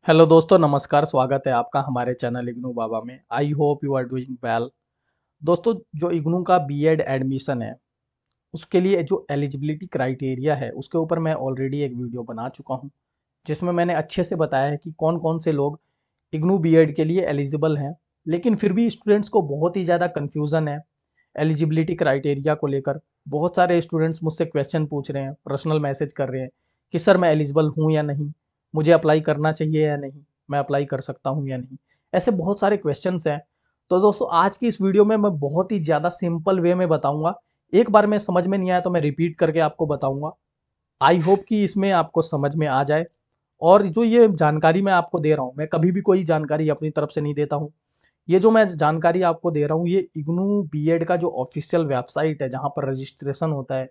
Hello दोस्तों, नमस्कार। स्वागत है आपका हमारे चैनल इग्नू बाबा में। I hope you are doing well. दोस्तों, जो इग्नू का बीएड एडमिशन है उसके लिए जो एलिजिबिलिटी क्राइटेरिया है उसके ऊपर मैं ऑलरेडी एक वीडियो बना चुका हूं, जिसमें मैंने अच्छे से बताया है कि कौन कौन से लोग इग्नू बीएड के लिए एलिजिबल हैं। लेकिन फिर भी स्टूडेंट्स को बहुत ही ज़्यादा कन्फ्यूज़न है एलिजिबिलिटी क्राइटेरिया को लेकर। बहुत सारे स्टूडेंट्स मुझसे क्वेश्चन पूछ रहे हैं, पर्सनल मैसेज कर रहे हैं कि सर मैं एलिजिबल हूँ या नहीं, मुझे अप्लाई करना चाहिए या नहीं, मैं अप्लाई कर सकता हूँ या नहीं। ऐसे बहुत सारे क्वेश्चंस हैं। तो दोस्तों, आज की इस वीडियो में मैं बहुत ही ज़्यादा सिंपल वे में बताऊंगा। एक बार में समझ में नहीं आया तो मैं रिपीट करके आपको बताऊंगा। आई होप कि इसमें आपको समझ में आ जाए। और जो ये जानकारी मैं आपको दे रहा हूँ, मैं कभी भी कोई जानकारी अपनी तरफ से नहीं देता हूँ। ये जो मैं जानकारी आपको दे रहा हूँ, ये इग्नू बीएड का जो ऑफिशियल वेबसाइट है जहाँ पर रजिस्ट्रेशन होता है,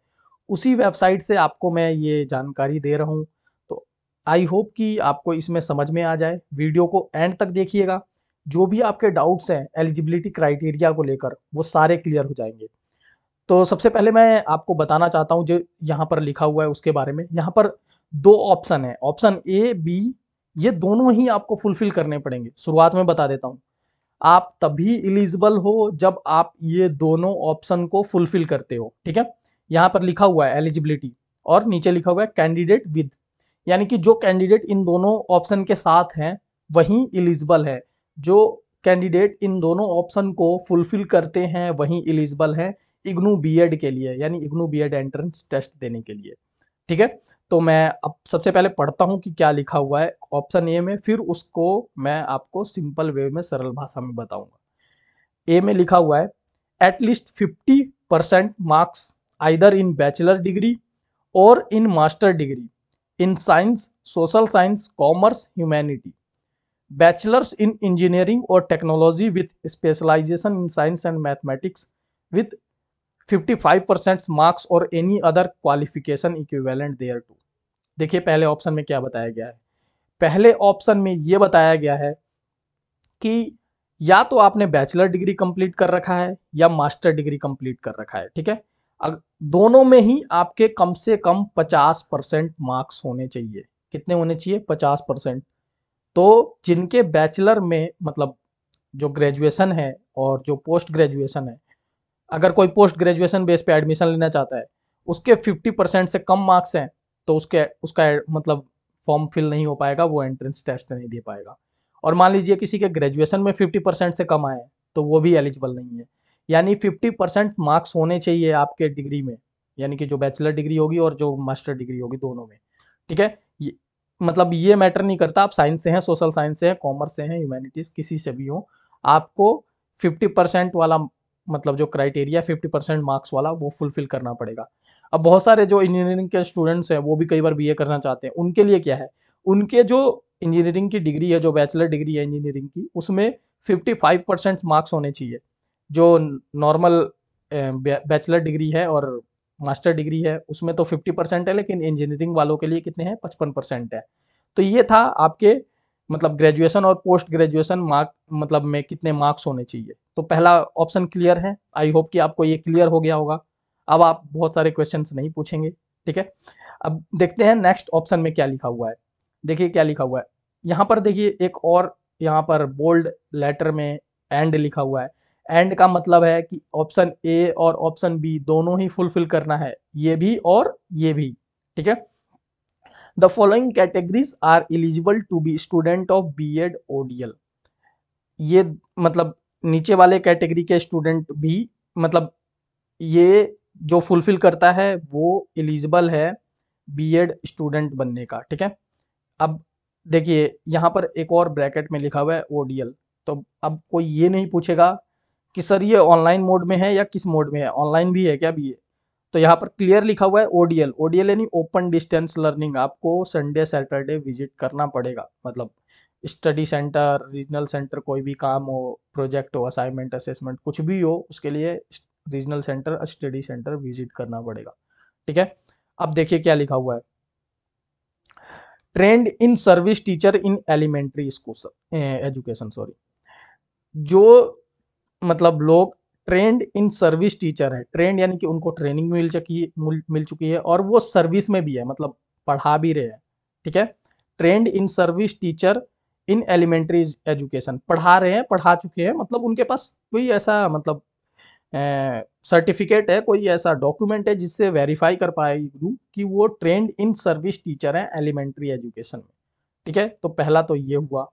उसी वेबसाइट से आपको मैं ये जानकारी दे रहा हूँ। तो आई होप कि आपको इसमें समझ में आ जाए। वीडियो को एंड तक देखिएगा। जो भी आपके डाउट्स हैं एलिजिबिलिटी क्राइटेरिया को लेकर, वो सारे क्लियर हो जाएंगे। तो सबसे पहले मैं आपको बताना चाहता हूँ जो यहाँ पर लिखा हुआ है उसके बारे में। यहाँ पर दो ऑप्शन है, ऑप्शन ए बी। ये दोनों ही आपको फुलफिल करने पड़ेंगे। शुरुआत में बता देता हूँ, आप तभी इलिजिबल हो जब आप ये दोनों ऑप्शन को फुलफिल करते हो। ठीक है, यहाँ पर लिखा हुआ है एलिजिबिलिटी और नीचे लिखा हुआ है कैंडिडेट विद, यानी कि जो कैंडिडेट इन दोनों ऑप्शन के साथ हैं वही इलिजिबल है। जो कैंडिडेट इन दोनों ऑप्शन को फुलफिल करते हैं वही इलिजिबल है इग्नू बीएड के लिए, यानी इग्नू बीएड एंट्रेंस टेस्ट देने के लिए। ठीक है, तो मैं अब सबसे पहले पढ़ता हूं कि क्या लिखा हुआ है ऑप्शन ए में, फिर उसको मैं आपको सिंपल वे में सरल भाषा में बताऊंगा। ए में लिखा हुआ है at least 50% marks either in bachelor degree और in master degree in science, social science, commerce, humanity, bachelors in engineering और technology with specialization in science and mathematics with 55% marks और any other qualification equivalent there to. देखिए पहले option में क्या बताया गया है। पहले ऑप्शन में यह बताया गया है कि या तो आपने बैचलर डिग्री कंप्लीट कर रखा है या मास्टर डिग्री कंप्लीट कर रखा है। ठीक है, दोनों में ही आपके कम से कम 50% मार्क्स होने चाहिए। कितने होने चाहिए? 50%। तो जिनके बैचलर में मतलब जो ग्रेजुएशन है और जो पोस्ट ग्रेजुएशन है, अगर कोई पोस्ट ग्रेजुएशन बेस पे एडमिशन लेना चाहता है, उसके 50% से कम मार्क्स हैं, तो उसके उसका मतलब फॉर्म फिल नहीं हो पाएगा, वो एंट्रेंस टेस्ट नहीं दे पाएगा। और मान लीजिए किसी के ग्रेजुएशन में 50% से कम आए तो वो भी एलिजिबल नहीं है। यानी 50% मार्क्स होने चाहिए आपके डिग्री में, यानी कि जो बैचलर डिग्री होगी और जो मास्टर डिग्री होगी दोनों में। ठीक है, मतलब ये मैटर नहीं करता आप साइंस से हैं, सोशल साइंस से हैं, कॉमर्स से हैं, ह्यूमैनिटीज किसी से भी हो, आपको 50% वाला मतलब जो क्राइटेरिया 50% मार्क्स वाला वो फुलफिल करना पड़ेगा। अब बहुत सारे जो इंजीनियरिंग के स्टूडेंट्स हैं वो भी कई बार बीए करना चाहते हैं, उनके लिए क्या है, उनके जो इंजीनियरिंग की डिग्री है, जो बैचलर डिग्री है इंजीनियरिंग की, उसमें 55% मार्क्स होने चाहिए। जो नॉर्मल बैचलर डिग्री है और मास्टर डिग्री है उसमें तो 50% है, लेकिन इंजीनियरिंग वालों के लिए कितने हैं? 55% है। तो ये था आपके मतलब ग्रेजुएशन और पोस्ट ग्रेजुएशन मार्क मतलब में कितने मार्क्स होने चाहिए। तो पहला ऑप्शन क्लियर है। आई होप कि आपको ये क्लियर हो गया होगा। अब आप बहुत सारे क्वेश्चंस नहीं पूछेंगे। ठीक है, अब देखते हैं नेक्स्ट ऑप्शन में क्या लिखा हुआ है। देखिए क्या लिखा हुआ है यहाँ पर। देखिए एक और यहाँ पर बोल्ड लेटर में एंड लिखा हुआ है। एंड का मतलब है कि ऑप्शन ए और ऑप्शन बी दोनों ही फुलफिल करना है, ये भी और ये भी। ठीक है, the following categories are eligible to be student of BEd ODL. ये मतलब नीचे वाले कैटेगरी के स्टूडेंट भी मतलब ये जो फुलफिल करता है वो एलिजिबल है बीएड स्टूडेंट बनने का। ठीक है, अब देखिए यहाँ पर एक और ब्रैकेट में लिखा हुआ है ओडीएल। तो अब कोई ये नहीं पूछेगा कि सर ये ऑनलाइन मोड में है या किस मोड में है, ऑनलाइन भी है क्या बीए। तो यहाँ पर क्लियर लिखा हुआ है ओडीएल। ओडीएल यानी ओपन डिस्टेंस लर्निंग। आपको संडे सैटरडे विजिट करना पड़ेगा, मतलब स्टडी सेंटर, रीजनल सेंटर, कोई भी काम हो, प्रोजेक्ट हो, असाइनमेंट, असेसमेंट, कुछ भी हो, उसके लिए regional centre, study centre visit करना पड़ेगा। ठीक है, अब देखिए क्या लिखा हुआ है। Trained in service teacher in elementary school education, sorry, जो मतलब लोग ट्रेंड इन सर्विस टीचर है। ट्रेंड यानी कि उनको ट्रेनिंग मिल चुकी है और वो सर्विस में भी है, मतलब पढ़ा भी रहे हैं। ठीक है, trained in service teacher in elementary education, पढ़ा रहे हैं, पढ़ा चुके हैं, मतलब उनके पास कोई ऐसा मतलब सर्टिफिकेट है, कोई ऐसा डॉक्यूमेंट है जिससे वेरीफाई कर पाएगी कि वो ट्रेंड इन सर्विस टीचर हैं एलिमेंट्री एजुकेशन में। ठीक है, तो पहला तो ये हुआ।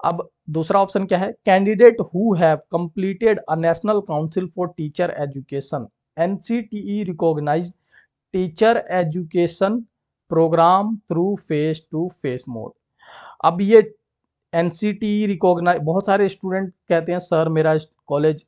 अब दूसरा ऑप्शन क्या है, candidate who have completed a National Council for Teacher Education NCTE recognized teacher education program through face to face mode. अब ये एनसीटीई रिकॉग्नाइज, बहुत सारे स्टूडेंट कहते हैं सर मेरा कॉलेज,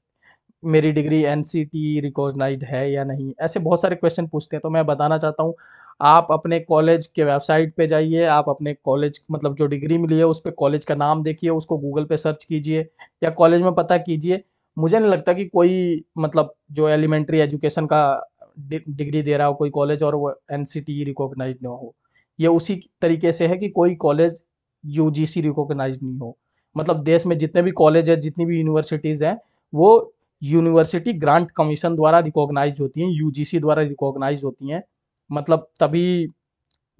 मेरी डिग्री एनसीटीई रिकॉग्नाइज्ड है या नहीं, ऐसे बहुत सारे क्वेश्चन पूछते हैं। तो मैं बताना चाहता हूँ, आप अपने कॉलेज के वेबसाइट पे जाइए, आप अपने कॉलेज मतलब जो डिग्री मिली है उस पर कॉलेज का नाम देखिए, उसको गूगल पे सर्च कीजिए या कॉलेज में पता कीजिए। मुझे नहीं लगता कि कोई मतलब जो एलिमेंट्री एजुकेशन का डिग्री दे रहा हो कोई कॉलेज और वो एनसीटीई रिकॉग्नाइज्ड ना हो। ये उसी तरीके से है कि कोई कॉलेज यूजीसी रिकॉग्नाइज्ड नहीं हो। मतलब देश में जितने भी कॉलेज है, जितनी भी यूनिवर्सिटीज़ हैं, वो यूनिवर्सिटी ग्रांट कमीशन द्वारा रिकॉग्नाइज होती हैं, यूजीसी द्वारा रिकॉग्नाइज होती हैं, मतलब तभी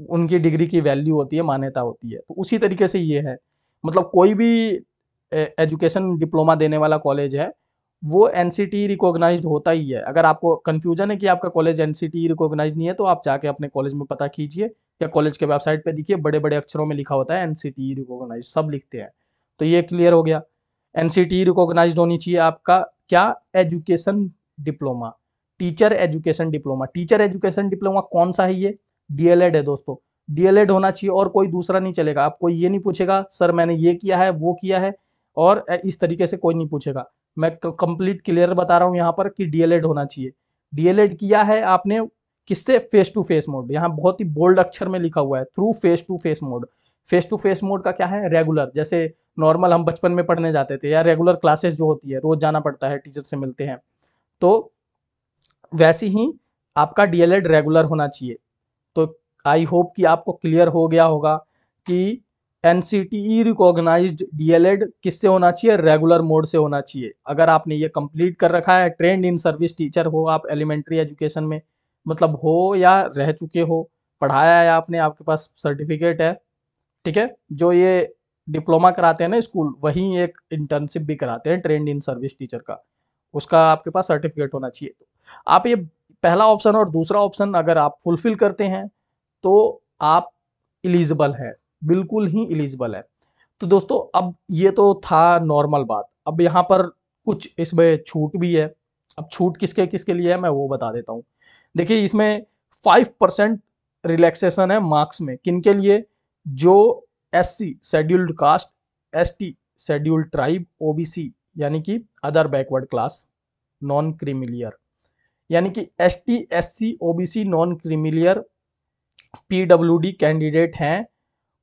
उनकी डिग्री की वैल्यू होती है, मान्यता होती है। तो उसी तरीके से ये है, मतलब कोई भी एजुकेशन डिप्लोमा देने वाला कॉलेज है वो एनसीटी रिकॉग्नाइज्ड होता ही है। अगर आपको कंफ्यूजन है कि आपका कॉलेज एनसीटी रिकॉग्नाइज्ड नहीं है तो आप जाके अपने कॉलेज में पता कीजिए या कॉलेज के वेबसाइट पे देखिए, बड़े बड़े अक्षरों में लिखा होता है एनसीटी रिकॉग्नाइज्ड, सब लिखते हैं। तो ये क्लियर हो गया, एनसीटी रिकॉग्नाइज्ड होनी चाहिए आपका क्या, education diploma, teacher education diploma. Teacher education diploma कौन सा है, ये डीएलएड है दोस्तों, डीएलएड होना चाहिए और कोई दूसरा नहीं चलेगा। आपको ये नहीं पूछेगा सर मैंने ये किया है वो किया है, और इस तरीके से कोई नहीं पूछेगा। मैं कंप्लीट क्लियर बता रहा हूँ यहाँ पर कि डीएलएड होना चाहिए। डीएलएड किया है आपने किससे, फेस टू फेस मोड, यहाँ बहुत ही बोल्ड अक्षर में लिखा हुआ है, through face to face mode. Face to face mode का क्या है, रेगुलर, जैसे नॉर्मल हम बचपन में पढ़ने जाते थे या रेगुलर क्लासेस जो होती है रोज जाना पड़ता है, टीचर से मिलते हैं, तो वैसे ही आपका डीएलएड रेगुलर होना चाहिए। तो आई होप कि आपको क्लियर हो गया होगा कि एनसीटीई रिकॉग्नाइज्ड डीएलएड किससे होना चाहिए, रेगुलर मोड से होना चाहिए। अगर आपने ये कंप्लीट कर रखा है, ट्रेंड इन सर्विस टीचर हो आप एलिमेंट्री एजुकेशन में, मतलब हो या रह चुके हो, पढ़ाया है आपने, आपके पास सर्टिफिकेट है, ठीक है, जो ये डिप्लोमा कराते हैं ना स्कूल, वहीं एक इंटर्नशिप भी कराते हैं ट्रेंड इन सर्विस टीचर का, उसका आपके पास सर्टिफिकेट होना चाहिए। तो आप ये पहला ऑप्शन और दूसरा ऑप्शन अगर आप फुलफिल करते हैं तो आप इलिजिबल है, बिल्कुल ही इलिजिबल है। तो दोस्तों अब ये तो था नॉर्मल बात, अब यहाँ पर कुछ इसमें छूट भी है। अब छूट किसके किसके लिए है मैं वो बता देता हूँ। देखिए इसमें 5% रिलैक्सेशन है मार्क्स में, किन के लिए, जो SC scheduled caste, ST scheduled tribe, OBC यानी कि other backward class, non creamy layer यानी कि ST SC OBC non creamy layer PWD candidate हैं,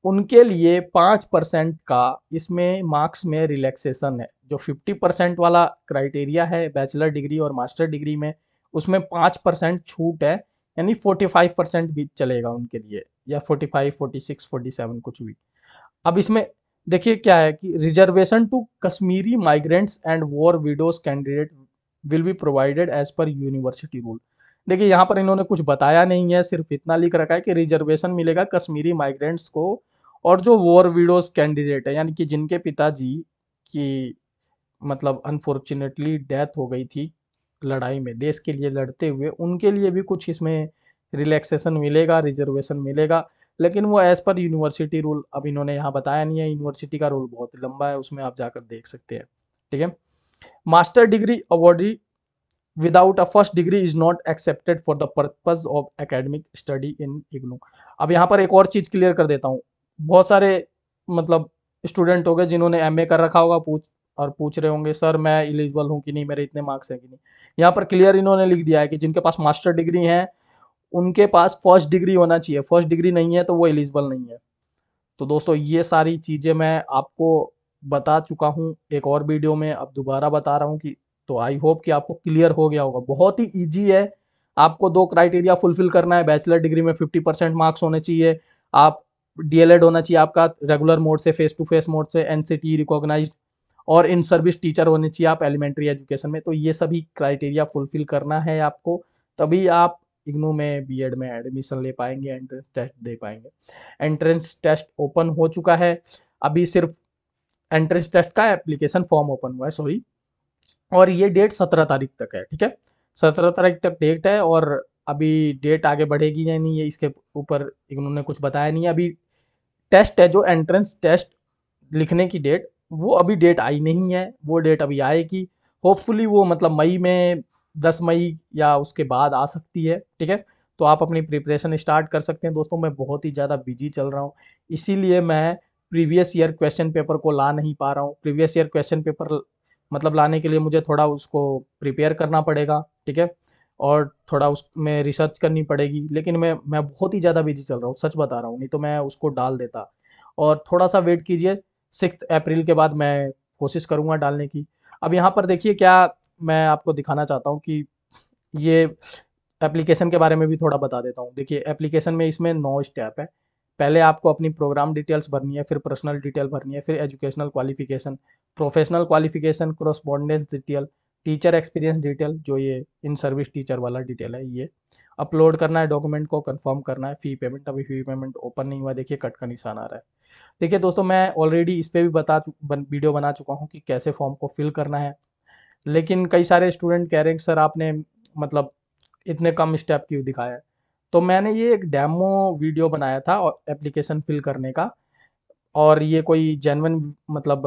उनके लिए 5% का इसमें मार्क्स में रिलैक्सेशन है। जो 50% वाला क्राइटेरिया है बैचलर डिग्री और मास्टर डिग्री में, उसमें 5% छूट है, यानी 45% भी चलेगा उनके लिए, या 45 46 47 कुछ भी। अब इसमें देखिए क्या है कि reservation to Kashmiri migrants and war widows candidate will be provided as per university rule. देखिए यहाँ पर इन्होंने कुछ बताया नहीं है, सिर्फ इतना लिख रखा है कि रिजर्वेशन मिलेगा कश्मीरी माइग्रेंट्स को, और जो वॉर विडोज कैंडिडेट है यानी कि जिनके पिताजी की मतलब अनफॉर्चुनेटली डेथ हो गई थी लड़ाई में, देश के लिए लड़ते हुए, उनके लिए भी कुछ इसमें रिलैक्सेशन मिलेगा, रिजर्वेशन मिलेगा, लेकिन वो एज पर यूनिवर्सिटी रूल अब इन्होंने यहाँ बताया नहीं है। यूनिवर्सिटी का रूल बहुत लंबा है, उसमें आप जाकर देख सकते हैं, ठीक है। Master degree awardee without a first degree is not accepted for the purpose of academic study in IGNOU. अब यहाँ पर एक और चीज़ क्लियर कर देता हूँ, बहुत सारे मतलब स्टूडेंट हो गए जिन्होंने एमए कर रखा होगा, पूछ रहे होंगे सर मैं एलिजिबल हूँ कि नहीं, मेरे इतने मार्क्स हैं कि नहीं। यहाँ पर क्लियर इन्होंने लिख दिया है कि जिनके पास मास्टर डिग्री है उनके पास फर्स्ट डिग्री होना चाहिए, फर्स्ट डिग्री नहीं है तो वो एलिजिबल नहीं है। तो दोस्तों ये सारी चीज़ें मैं आपको बता चुका हूँ एक और वीडियो में, अब दोबारा बता रहा हूँ कि, तो आई होप कि आपको क्लियर हो गया होगा। बहुत ही ईजी है, आपको दो क्राइटेरिया फुलफिल करना है, बैचलर डिग्री में 50% मार्क्स होने चाहिए, आप डीएलएड होना चाहिए आपका रेगुलर मोड से, फेस टू फेस मोड से, एनसीटी रिकॉग्नाइज्ड, और इन सर्विस टीचर होने चाहिए आप एलिमेंट्री एजुकेशन में। तो ये सभी क्राइटेरिया फुलफिल करना है आपको, तभी आप इग्नू में बीएड में एडमिशन ले पाएंगे, एंट्रेंस टेस्ट दे पाएंगे। एंट्रेंस टेस्ट ओपन हो चुका है, अभी सिर्फ एंट्रेंस टेस्ट का एप्लीकेशन फॉर्म ओपन हुआ है, सॉरी। और ये डेट 17 तारीख तक है, ठीक है। 17 तारीख तक डेट है, और अभी डेट आगे बढ़ेगी या नहीं, ये इसके ऊपर इन्होंने कुछ बताया नहीं है अभी। टेस्ट है जो एंट्रेंस टेस्ट लिखने की डेट, वो अभी डेट आई नहीं है, वो डेट अभी आएगी। होपफुली वो मतलब मई में, 10 मई या उसके बाद आ सकती है, ठीक है। तो आप अपनी प्रिपरेशन स्टार्ट कर सकते हैं। दोस्तों मैं बहुत ही ज़्यादा बिजी चल रहा हूँ, इसीलिए मैं प्रीवियस ईयर क्वेश्चन पेपर को ला नहीं पा रहा हूँ। प्रीवियस ईयर क्वेश्चन पेपर मतलब लाने के लिए मुझे थोड़ा उसको प्रिपेयर करना पड़ेगा, ठीक है। और थोड़ा उसमें रिसर्च करनी पड़ेगी, लेकिन मैं बहुत ही ज़्यादा बिजी चल रहा हूँ, सच बता रहा हूँ, नहीं तो मैं उसको डाल देता। और थोड़ा सा वेट कीजिए, 6 अप्रैल के बाद मैं कोशिश करूँगा डालने की। अब यहाँ पर देखिए क्या मैं आपको दिखाना चाहता हूँ कि ये एप्लीकेशन के बारे में भी थोड़ा बता देता हूँ। देखिए एप्लीकेशन में इसमें 9 स्टेप है। पहले आपको अपनी प्रोग्राम डिटेल्स भरनी है, फिर पर्सनल डिटेल भरनी है, फिर educational qualification, professional qualification, correspondence detail, teacher experience detail, जो ये इन सर्विस टीचर वाला डिटेल है, ये अपलोड करना है, डॉक्यूमेंट को कंफर्म करना है, फी पेमेंट, अभी फी पेमेंट ओपन नहीं हुआ, देखिए कट का निशान आ रहा है। देखिए दोस्तों मैं ऑलरेडी इस पे भी वीडियो बना चुका हूँ कि कैसे फॉर्म को फिल करना है, लेकिन कई सारे स्टूडेंट कह रहे हैं कि सर आपने मतलब इतने कम स्टेप क्यों दिखाया है। तो मैंने ये एक डेमो वीडियो बनाया था और एप्लीकेशन फिल करने का, और ये कोई जेन्युइन मतलब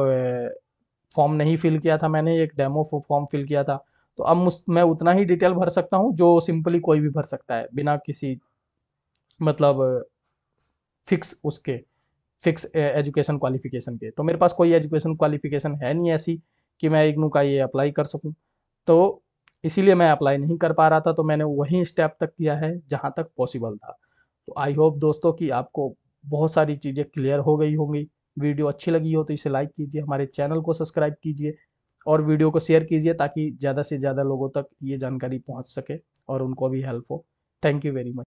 फॉर्म नहीं फिल किया था मैंने, एक डेमो फॉर्म फिल किया था। तो अब मैं उतना ही डिटेल भर सकता हूँ जो सिंपली कोई भी भर सकता है, बिना किसी मतलब फिक्स उसके फिक्स एजुकेशन क्वालिफिकेशन के। तो मेरे पास कोई एजुकेशन क्वालिफिकेशन है नहीं ऐसी कि मैं इग्नू का ये अप्लाई कर सकूं, तो इसीलिए मैं अप्लाई नहीं कर पा रहा था। तो मैंने वही स्टेप तक किया है जहां तक पॉसिबल था। तो आई होप दोस्तों कि आपको बहुत सारी चीज़ें क्लियर हो गई होंगी। वीडियो अच्छी लगी हो तो इसे लाइक कीजिए, हमारे चैनल को सब्सक्राइब कीजिए, और वीडियो को शेयर कीजिए ताकि ज़्यादा से ज़्यादा लोगों तक ये जानकारी पहुंच सके और उनको भी हेल्प हो। Thank you very much.